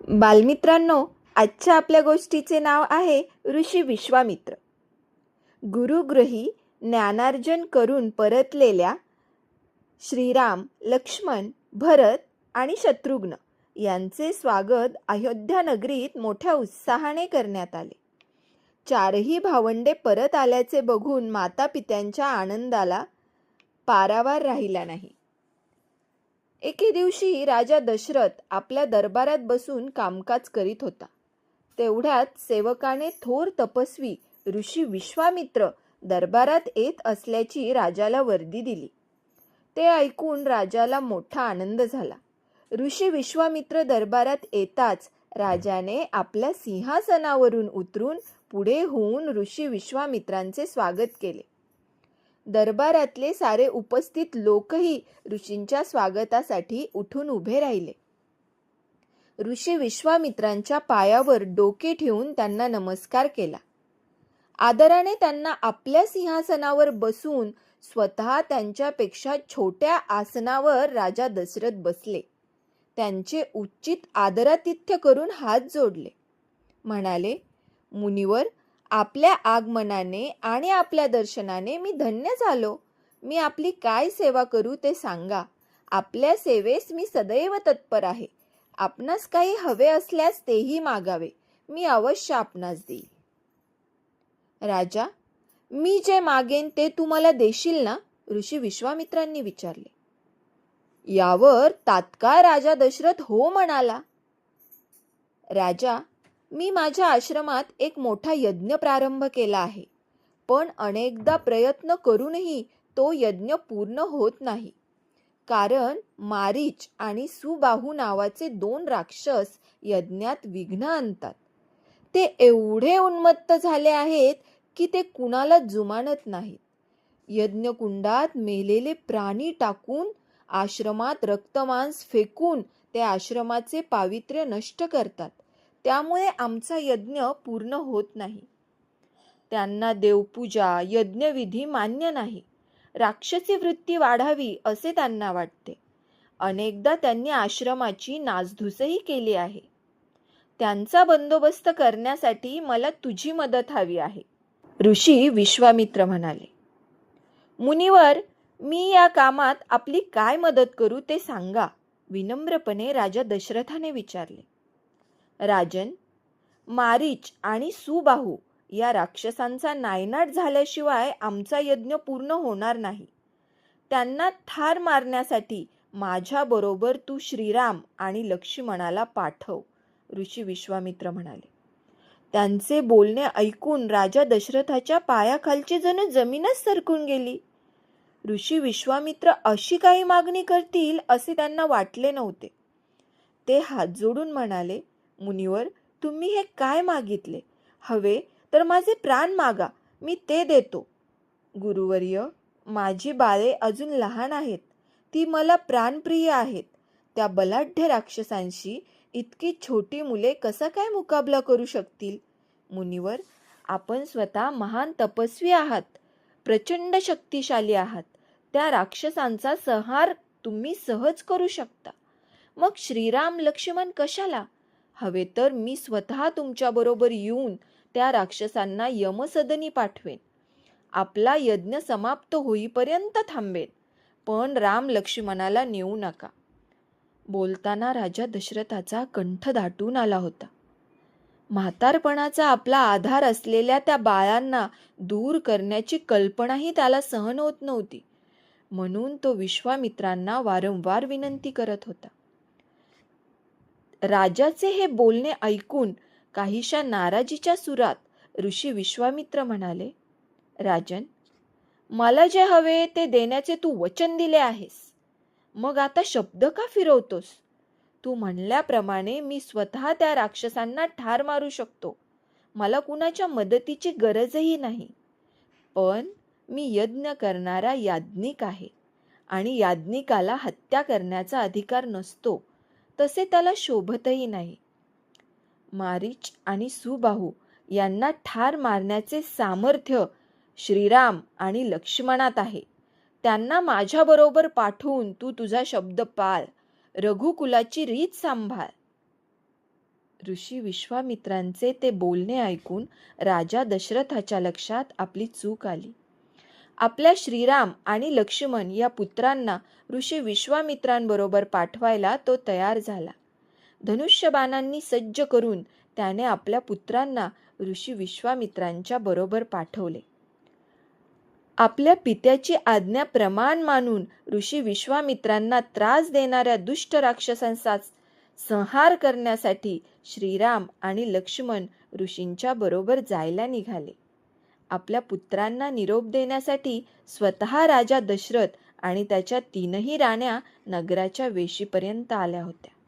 बालमित्रांनो, आजच्या आपल्या गोष्टीचे नाव आहे ऋषी विश्वामित्र. गुरुगृही ज्ञानार्जन करून परतलेल्या श्रीराम, लक्ष्मण, भरत आणि शत्रुघ्न यांचे स्वागत अयोध्या नगरीत मोठ्या उत्साहाने करण्यात आले. चारही भावंडे परत आल्याचे बघून माता पित्यांच्या आनंदाला पारावार राहिला नाही. एके दिवशी राजा दशरथ आपल्या दरबारात बसून कामकाज करीत होता. तेवढ्यात सेवकाने थोर तपस्वी ऋषी विश्वामित्र दरबारात येत असल्याची राजाला वर्दी दिली. ते ऐकून राजाला मोठा आनंद झाला. ऋषी विश्वामित्र दरबारात येताच राजाने आपल्या सिंहासनावरून उतरून पुढे होऊन ऋषी विश्वामित्रांचे स्वागत केले. दरबारातले सारे उपस्थित लोकही ऋषींच्या स्वागतासाठी उठून उभे राहिले. ऋषी विश्वामित्रांच्या पायावर डोके ठेवून त्यांना नमस्कार केला. आदराने त्यांना आपल्या सिंहासनावर बसून स्वतः त्यांच्यापेक्षा छोट्या आसनावर राजा दशरथ बसले. त्यांचे उचित आदरातिथ्य करून हात जोडले. म्हणाले, मुनिवर, आपल्या आगमनाने आणि आपल्या दर्शनाने मी धन्य झालो. मी आपली काय सेवा करू ते सांगा. आपल्या सेवेस मी सदैव तत्पर आहे. आपणास काही हवे असल्यास तेही मागावे. मी अवश्य आपणास देईल. राजा, मी जे मागेन ते तू मला देशील ना? ऋषी विश्वामित्रांनी विचारले. यावर तात्काळ राजा दशरथ हो म्हणाला. राजा, मी माझ्या आश्रमात एक मोठा यज्ञ प्रारंभ केला आहे, पण अनेकदा प्रयत्न करूनही तो यज्ञ पूर्ण होत नाही. कारण मारीच आणि सुबाहू नावाचे 2 राक्षस यज्ञात विघ्न आणतात. ते एवढे उन्मत्त झाले आहेत की ते कुणाला जुमानत नाहीत. यज्ञकुंडात मेलेले प्राणी टाकून, आश्रमात रक्तमांस फेकून ते आश्रमाचे पावित्र्य नष्ट करतात. त्यामुळे आमचा यज्ञ पूर्ण होत नाही. त्यांना देवपूजा, यज्ञविधी मान्य नाही. राक्षसी वृत्ती वाढावी असे त्यांना वाटते. अनेकदा त्यांनी आश्रमाची नासधूसही केली आहे. त्यांचा बंदोबस्त करण्यासाठी मला तुझी मदत हवी आहे. ऋषी विश्वामित्र म्हणाले. मुनिवर, मी या कामात आपली काय मदत करू ते सांगा, विनम्रपणे राजा दशरथाने विचारले. राजन, मारीच आणि सुबाहू या राक्षसांचा नायनाट झाल्याशिवाय आमचा यज्ञ पूर्ण होणार नाही. त्यांना ठार मारण्यासाठी माझ्याबरोबर तू श्रीराम आणि लक्ष्मणाला पाठव, ऋषी विश्वामित्र म्हणाले. त्यांचे बोलणे ऐकून राजा दशरथाच्या पायाखालची जणू जमीनच सरकून गेली. ऋषी विश्वामित्र अशी काही मागणी करतील असे त्यांना वाटले नव्हते. ते हात जोडून म्हणाले, मुनिवर, तुम्ही हे काय मागितले? हवे तर माझे प्राण मागा, मी ते देतो. गुरुवर्य, माझी बाळे अजून लहान आहेत. ती मला प्राणप्रिय आहेत. त्या बलाढ्य राक्षसांशी इतकी छोटी मुले कसा काय मुकाबला करू शकतील? मुनिवर, आपण स्वतः महान तपस्वी आहात, प्रचंड शक्तिशाली आहात. त्या राक्षसांचा संहार तुम्ही सहज करू शकता. मग श्रीराम, लक्ष्मण कशाला? हवे तर मी स्वतः तुमच्याबरोबर येऊन त्या राक्षसांना यमसदनी पाठवेन. आपला यज्ञ समाप्त होईपर्यंत थांबेन, पण राम लक्ष्मणाला नेऊ नका. बोलताना राजा दशरथाचा कंठ दाटून आला होता. म्हातारपणाचा आपला आधार असलेल्या त्या बाळांना दूर करण्याची कल्पनाही त्याला सहन होत नव्हती. म्हणून तो विश्वामित्रांना वारंवार विनंती करत होता. राजाचे हे बोलणे ऐकून काहीशा नाराजीच्या सुरात ऋषी विश्वामित्र म्हणाले, राजन, मला जे हवे ते देण्याचे तू वचन दिले आहेस. मग आता शब्द का फिरवतोस? तू म्हणल्याप्रमाणे मी स्वतः त्या राक्षसांना ठार मारू शकतो. मला कुणाच्या मदतीची गरजही नाही. पण मी यज्ञ करणारा याज्ञिक आहे आणि याज्ञिकाला हत्या करण्याचा अधिकार नसतो, तसे त्याला शोभतही नाही. मारीच आणि सुबाहू यांना ठार मारण्याचे सामर्थ्य श्रीराम आणि लक्ष्मणात आहे. त्यांना माझ्याबरोबर पाठवून तू तुझा शब्द पाळ, रघुकुलाची रीत सांभाळ. ऋषी विश्वामित्रांचे ते बोलणे ऐकून राजा दशरथाच्या लक्षात आपली चूक आली. आपल्या श्रीराम आणि लक्ष्मण या पुत्रांना ऋषी विश्वामित्रांबरोबर पाठवायला तो तयार झाला. धनुष्यबाणांनी सज्ज करून त्याने आपल्या पुत्रांना ऋषी विश्वामित्रांच्या बरोबर पाठवले. आपल्या पित्याची आज्ञा प्रमाण मानून ऋषी विश्वामित्रांना त्रास देणाऱ्या दुष्ट राक्षसांचा संहार करण्यासाठी श्रीराम आणि लक्ष्मण ऋषींच्या बरोबर जायला निघाले. आपल्या पुत्रांना निरोप देण्यासाठी स्वतः राजा दशरथ आणि त्याच्या 3ही राण्या नगराच्या वेशीपर्यंत आल्या होत्या.